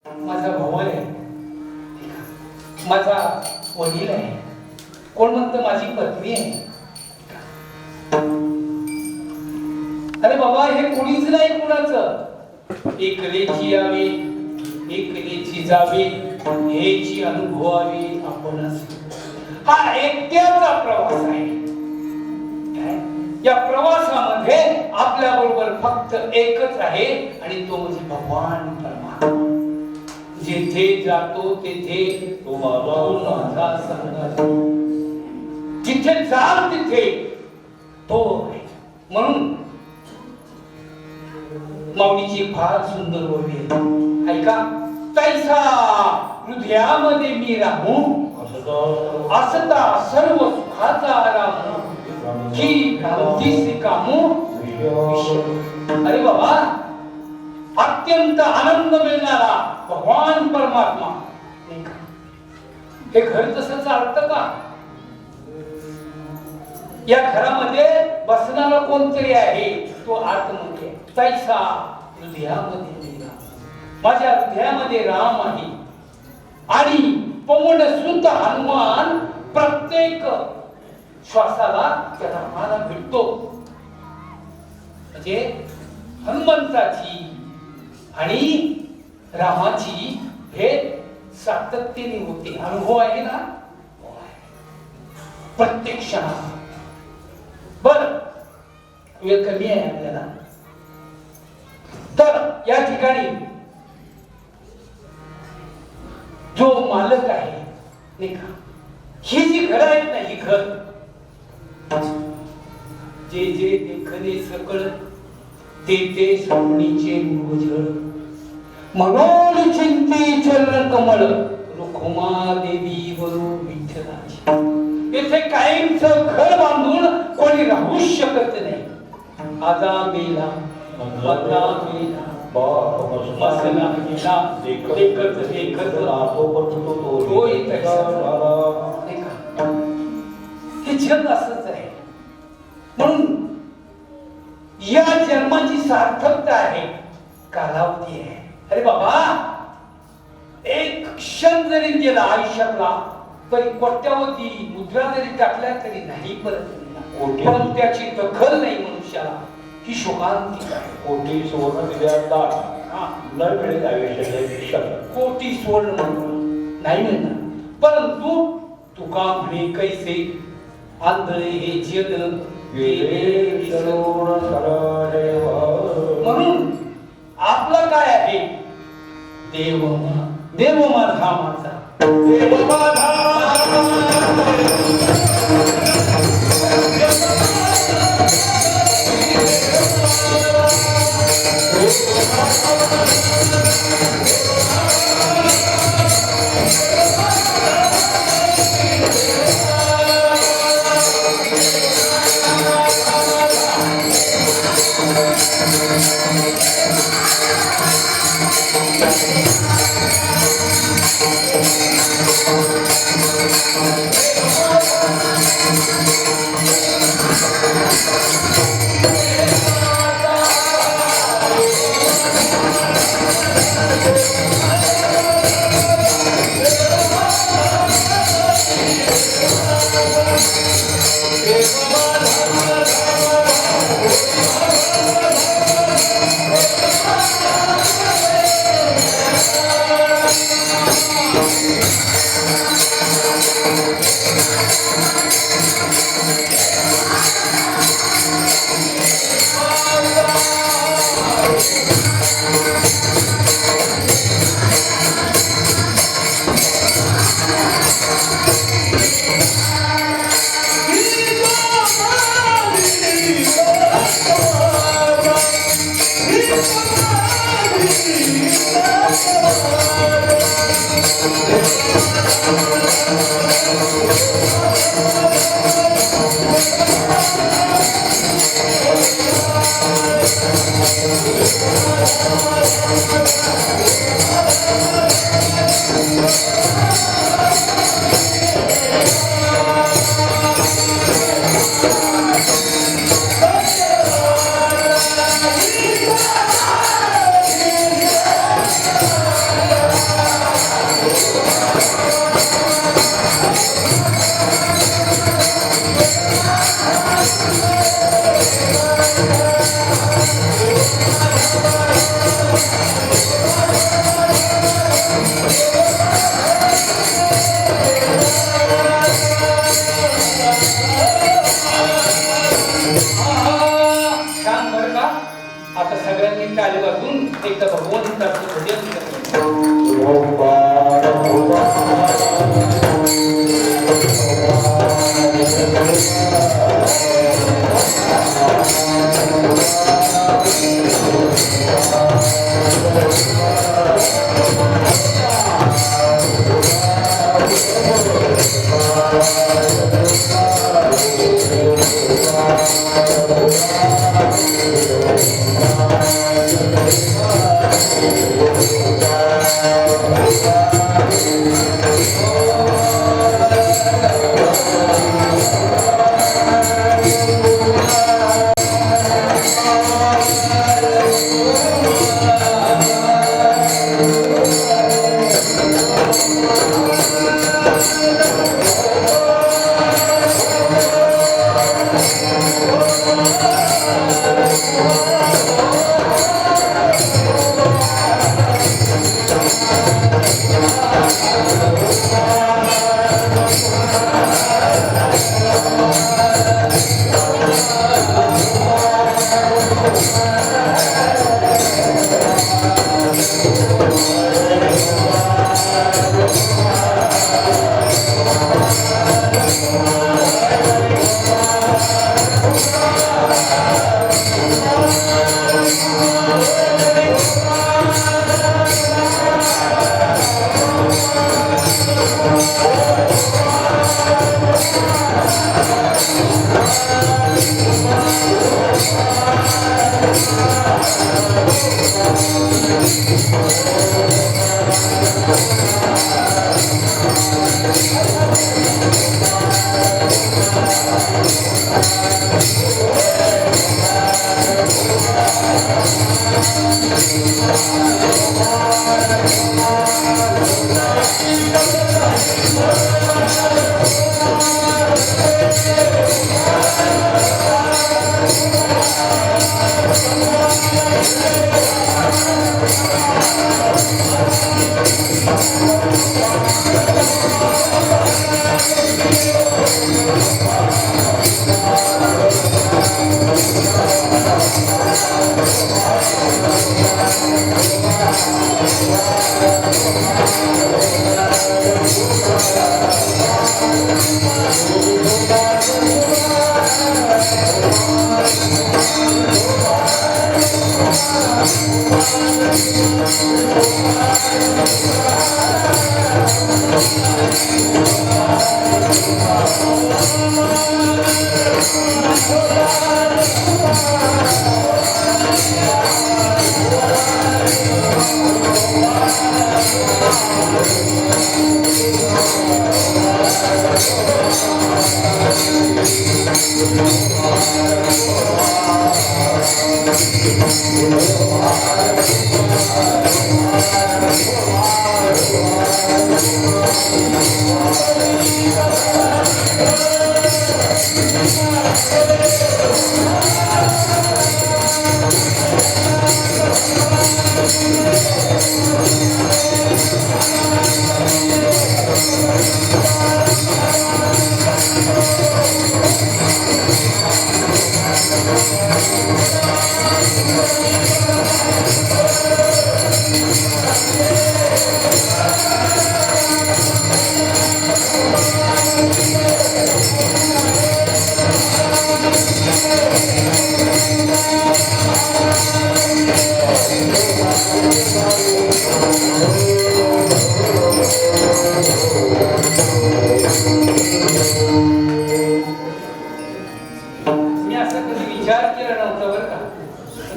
माझा भाऊ आहे, माझा वडील आहे, कोण म्हणतं माझी पत्नी आहे. अरे बाबा हे कोणीच नाही कुणाचं. एकलेची यावी एकलेची जावी हेची अनुभवावी आपणच. हा एकट्याचा प्रवास आहे. या प्रवासामध्ये आपल्या बरोबर फक्त एकच आहे आणि तो म्हणजे भगवान परमात्मा. जिथे जातो तेथे तो माझा संग, जिथे जाल तिथे तो आहे. म्हणून माऊलीची फार सुंदर ओवी आहे, ऐका. तैसा हृदयामध्ये मी राहू असता सर्व सुखाचा राहू की भ्रांतीसी कामू. अरे बाबा अत्यंत आनंद मिळणारा भगवान परमात्मा, हे घर तसं चालतं का? या घरामध्ये बसणारा कोणतरी आहे, तो आतमध्ये. तैसा हृदयामध्ये माझ्या हृदयामध्ये राम आहे आणि पवन सुद्धा हनुमान प्रत्येक श्वासाला त्या रामाला भेटतो. म्हणजे हनुमंताची आणि रामाची भेट सातत्याने होते. अनुभव आहे ना प्रत्येक क्षणात. बर वेळ कमी आहे आपल्याला, तर या ठिकाणी जो मालक आहे नाही का, ही जी घर आहेत ना, ही घर जे जे देखणे सकळ ते ते श्रावणीचे मुजळ मनोल चिंती चरण कमळ रुक्मा देवी वरू विठ्ठलाची. येथे कायमच घर बांधून कोणी राहू शकत नाही. आजा मेला बदला मेला मसला गेला एकच एकच तो हे जग असंच आहे. म्हणून या जन्माची सार्थकता आहे, कालावधी आहे. अरे बाबा एक क्षण जरी गेला आयुष्यातला तरी कोट्यावधी मुद्रा जरी टाकल्या तरी नाही परत. पण त्याची दखल नाही मनुष्याला, ही शोकांतिक आहे. कोटी सुवर्ण दिल्यात न मिळेल आयुष्यात कोटी सुवर्ण नाही मिळणार. परंतु तुका म्हणे कैसे आंधळे हे जग म्हणून आपलं काय आहे, देव देव माझा माझा देव माझा. आता सगळ्यांनी टाळी वाजून एकदा भगवंताचं भजन करा. मी असा कधी विचार केला नव्हता बरं का.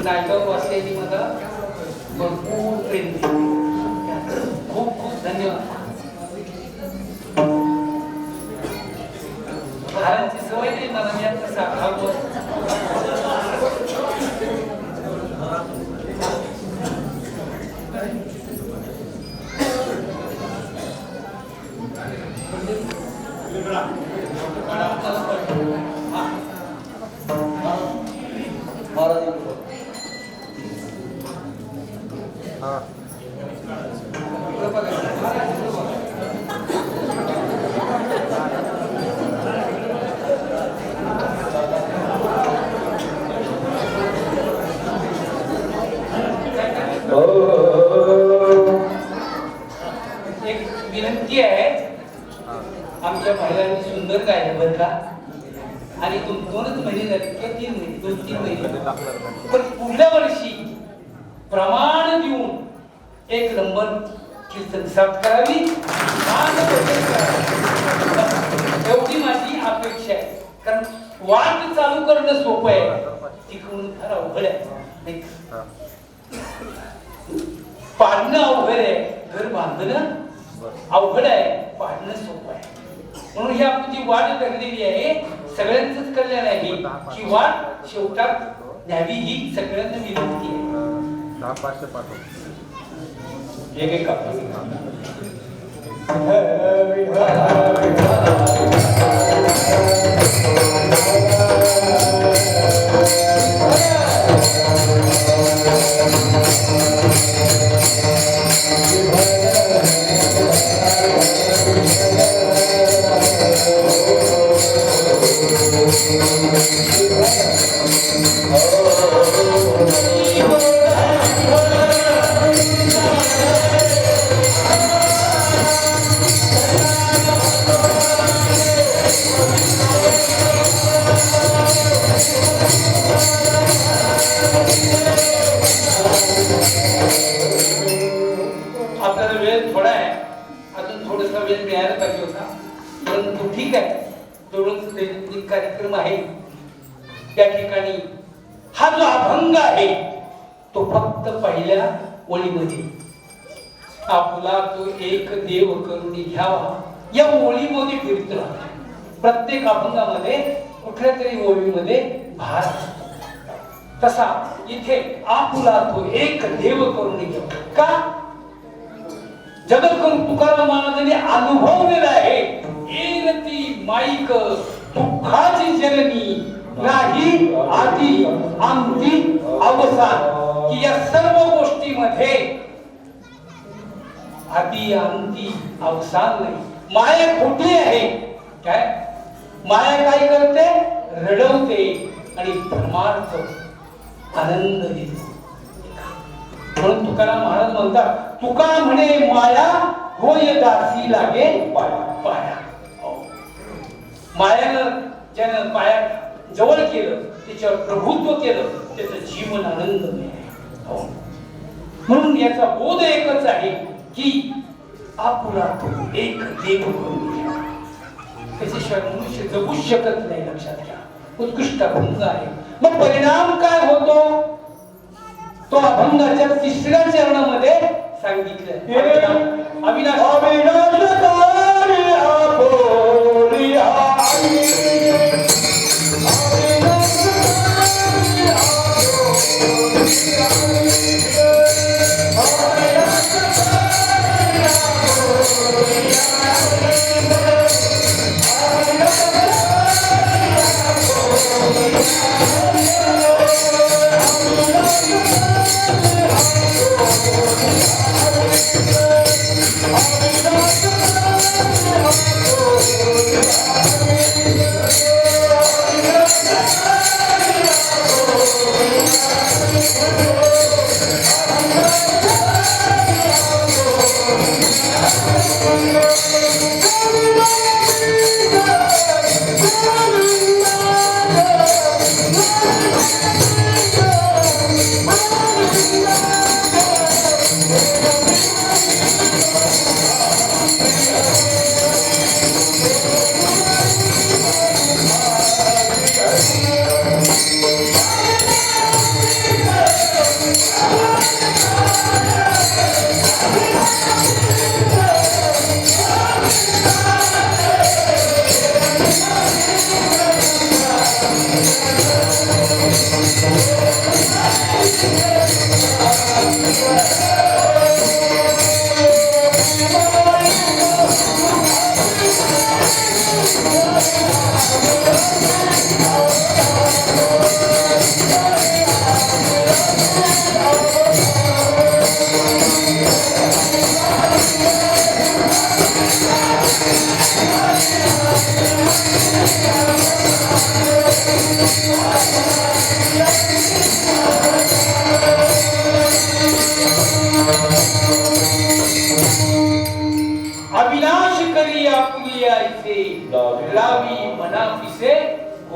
नायगाव वासियांनी मला भरपूर प्रेम दिले. खूप खूप धन्यवाद. हारांची सवय नाही मला. मी आता साखर बरं का. आणि 2-2च महिने झाले किंवा 3 महिने 2-3 महिने, पण पुढल्या वर्षी प्रमाण देऊन 1 नंबर कीर्तन साफ करावी, एवढी माझी अपेक्षा आहे. कारण वाट चालू करणं सोपं आहे, टिकवून फार अवघड आहे. पाडणं अवघड आहे, घर बांधणं अवघड आहे, पाडणं सोपं आहे. म्हणून ही आपली जी वाट धरलेली आहे सगळ्यांचंच कल्याण आहे, ही वाट शेवटात न्यावी ही सगळ्यांना विनंती आहे. एक आपल्याला वेळ थोडा आहे, अजून थोडासा वेळ मिळायला पाहिजे होता, परंतु ठीक आहे. तेवढंच दैनंदिन कार्यक्रम आहे. त्या ठिकाणी हा जो अभंग आहे तो फक्त पहिल्या ओळीमध्ये, आपला तो एक देव करून घ्यावा या ओळीमध्ये फिरतो. प्रत्येक अभंगामध्ये कुठल्या तरी ओळीमध्ये भार असतो. तसा इथे आपला तो एक देव करून घ्यावा का, जगद्गुरु तुकाराम महाराजांनी अनुभवलेला आहे. येरती माईक दुःखाची जननी, नाही आधी अंती अवसान, की या सर्व गोष्टीमध्ये आधी अंती अवसान नाही. माया खोटी आहे. काय माया काय करते, रडवते आणि धर्मार्थ आनंद देते. म्हणून तुकाराम महाराज म्हणतात, तुका म्हणे माया होय दासी लागे पाया. मायानं ज्यानं पाया जवळ केलं, त्याच्यावर प्रभुत्व केलं, त्याचं जीवन आनंदमय आहे. म्हणून याचा बोध एकच आहे की आपला तो एक देव करून घ्या. त्याच्याशिवाय मनुष्य जगू शकत नाही. लक्षात घ्या, उत्कृष्ट अभंग आहे. मग परिणाम काय होतो तो अभंगाच्या 3ऱ्या चरणामध्ये सांगितलं. अविनाश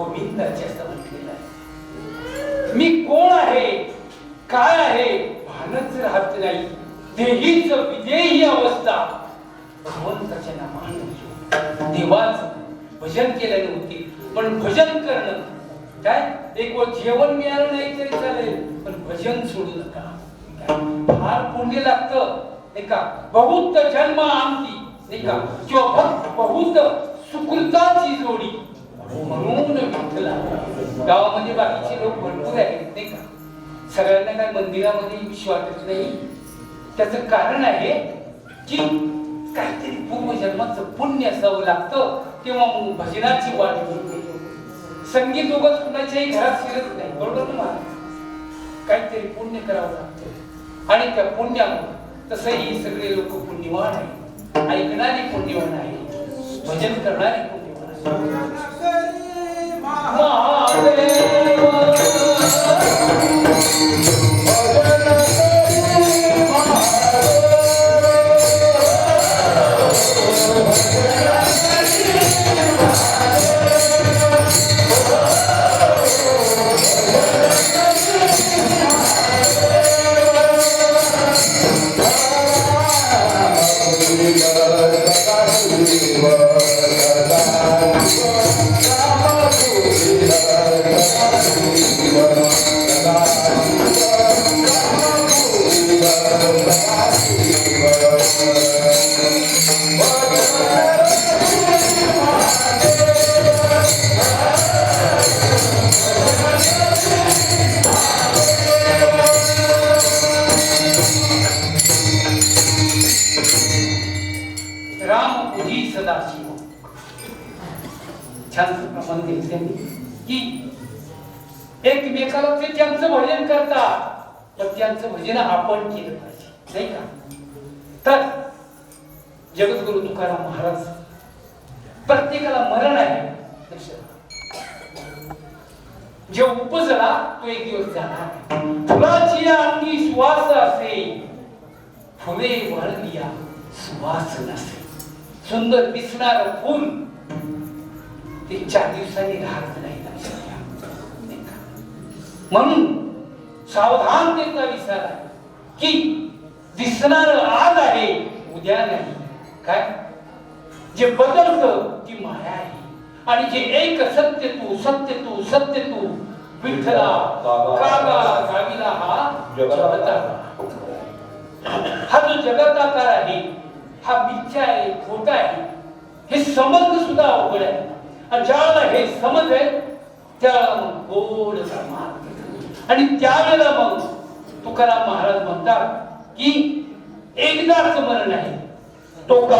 गोविंदाचे असं म्हटलेलं आहे. मी कोण आहे काय आहे भानच राहत नाही. देहीच विदेही अवस्था भगवंताच्या नामाने देवाचं भजन केलं नव्हती. पण भजन करणं काय एक वेळ जेवण मिळालं नाही तरी चालेल पण भजन सोडू नका. फार पुण्य लागतं नाही का. बहुत जन्म आमची नाही का किंवा बहुत सुकृताची जोडी म्हणून विठ्ठला. गावामध्ये बाकीचे लोक भरपूर आहेत नाही का. सगळ्यांना काय मंदिरामध्ये विश्व वाटत नाही. त्याचं कारण आहे की काहीतरी पूर्वजन्माचं पुण्य असावं लागतं तेव्हा मग भजनाची वाट होते. संगीत उगाच कुणाच्याही घरात शिरत नाही. बरोबर ना. काहीतरी पुण्य करावं लागतं आणि त्या पुण्यामुळे तसंही सगळे लोक पुण्यवान आहे. ऐकणारी पुण्यवान आहे. भजन करणारी पुण्यवान आहे. महादेव की एकमेकाला ते त्यांचं भजन करतात पण त्यांचं भजन आपण केलं पाहिजे नाही का. तर जगद्गुरु तुकाराम महाराज प्रत्येकाला मरण आहे. जे उपजला तो एक दिवस जाणार. फुलाची अंगी सुवास असे फुले वाळविया सुवास नसे. सुंदर दिसणार फुल ते 4 दिवसांनी राहत नाही. म्हणून सावधानतेचा विचार आहे की दिसणार आज आहे उद्या नाही. काय जे बदलतं ती माया आहे आणि जे एक सत्य तू सत्य तू सत्य तू विठ्ठला कागा गाविला हा जगताकार. हा जो जगताकार आहे हा मिथ्या आहे खोटा आहे हे समजणं सुद्धा अवघड आहे. आणि ज्याला हे समज आहे त्याला मग गोड मार्ग आणि त्यावेळेला मग तुकाराम महाराज म्हणतात की एकदाच मरण आहे. तो का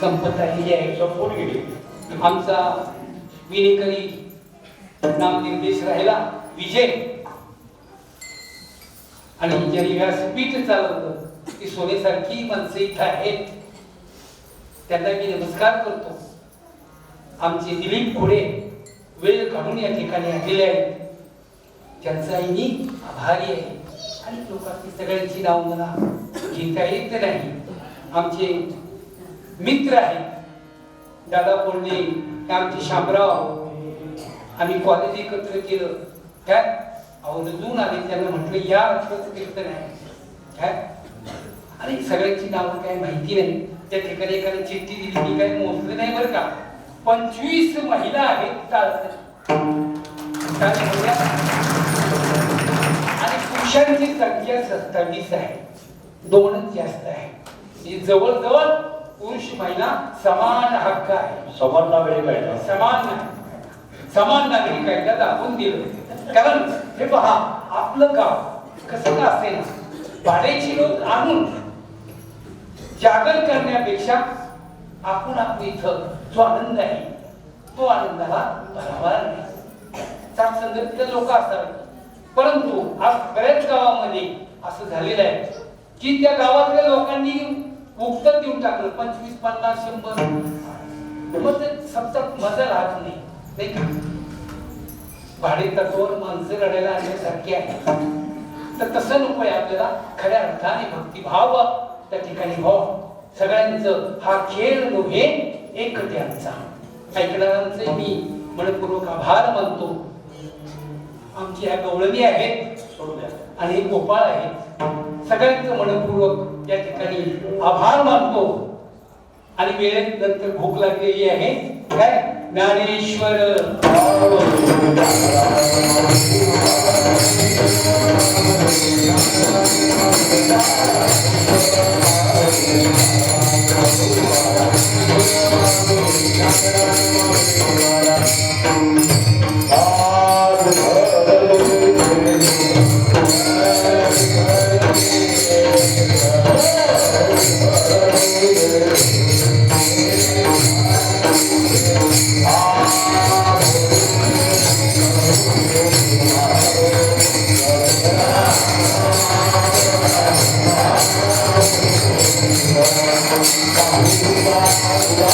संपत आलेली आहे. संपून गेली. आमचा विनेकरी नामनिर्देश राहिला विजय, आणि ज्यांनी व्यासपीठ चालवलं ती सोन्यासारखी माणसं इथं आहेत, त्यांना मी नमस्कार करतो. आमचे दिलीप खोडे वेळ काढून या ठिकाणी आलेले आहेत, त्यांचा मी आभारी आहे. आणि लोकांची सगळ्यांची नाव मला घेता येत नाही. आमचे मित्र आहेत दादा बोलणे, आमचे शामराव, आम्ही कॉलेज एकत्र केलं काय अवधून आले, त्यांना म्हटलं या कीर्तन आहे काय, आणि सगळ्यांची नावं काय माहिती नाही. त्या ठिकाणी एखादी चिठ्ठी दिली, मी काय मोजलं नाही बरं का, 25 महिला आहेत आणि पुरुषांची संख्या 27 आहे, 2च जास्त आहे. जवळजवळ पुरुष महिला समान हक्क आहे. समान नागरिक आहे. समान नागरिक कायदा दाखवून दिलं. कारण हे पहा, आपलं गाव कसं का असेल, भाड्याची लोक आणून जागर करण्यापेक्षा आपण आपल्या इथं जो आनंद आहे तो आनंदाला बरोबर नाही. साथसंगतीचे लोक असतात, परंतु आज बऱ्याच गावामध्ये असं झालेलं आहे की त्या गावातल्या लोकांनी उक्त देऊन टाकलं 25, 50, 100, मग ते सतत मजा राहत नाही का. भाडे तत्वावर माणसं रडायला आणण्यासारखी आहे, तर तसं नको आहे आपल्याला. खऱ्या अर्थाने भक्तिभाव त्या ठिकाणी भाव, सगळ्यांचं हा खेळ नव्हे एकट्याचा. ऐकणाऱ्यांचे मी मनपूर्वक आभार मानतो. आमची ह्या गवळणी आहेत आणि हे गोपाळ आहेत, सगळ्यांचं मनपूर्वक या ठिकाणी आभार मानतो. आणि वेळेत नंतर भूक लागलेली आहे काय, ज्ञानेश्वर Hare